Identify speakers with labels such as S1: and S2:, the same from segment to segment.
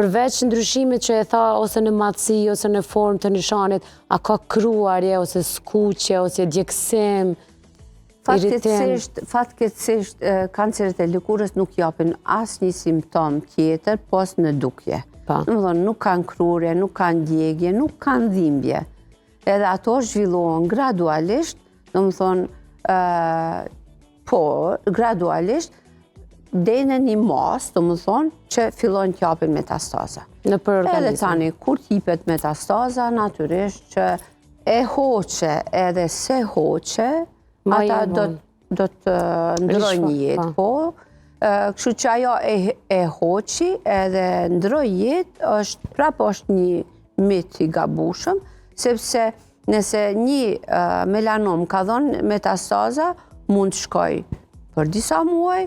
S1: Përveç ndryshimit që e tha ose në matësi, ose në formë të nishanit, a ka kruarje, ose skuqje, ose djegësim, iritim?
S2: Fatkeqësisht, kancerit e lëkurës nuk japin asnjë simptom tjetër pos në dukje. Domethënë, nuk kanë krurje, nuk kanë djegje, nuk kanë dhimbje. Edhe ato zhvillohen gradualisht, domethënë, gradualisht, deri në një mas, domethënë, që fillojnë të japin metastaza. Edhe tani, kur t'jipet metastaza, natyrisht që e hoqe edhe se hoqe, ata do të ndrojnë një jetë, po. Kështu që ajo e hoqi edhe ndroj jetë, prapë është një mit i gabushëm, sepse nëse një melanom ka dhënë metastaza, mund të shkoj për disa muaj,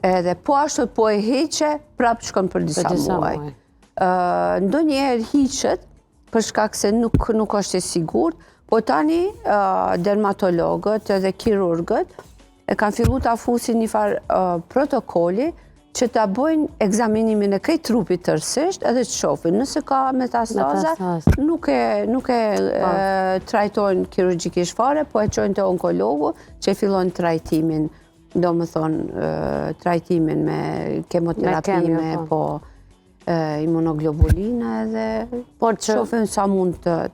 S2: edhe po ashtu po e heqe, prapë shkon për disa muaj. Ndonjëherë hiqet, për shkak se nuk është e sigurt, po tani dermatologët edhe kirurgët e kanë fillu të afusin një farë protokolli që të bëjnë egzaminimin e krejt trupit tërësisht edhe të shofin. Nëse ka metastaza, nuk e trajtojnë kirurgjikisht fare, po e qojnë të onkologu që e fillojnë trajtimin, do më thonë, trajtimin me kemoterapi, me imunoglobulinë edhe shofin sa mund të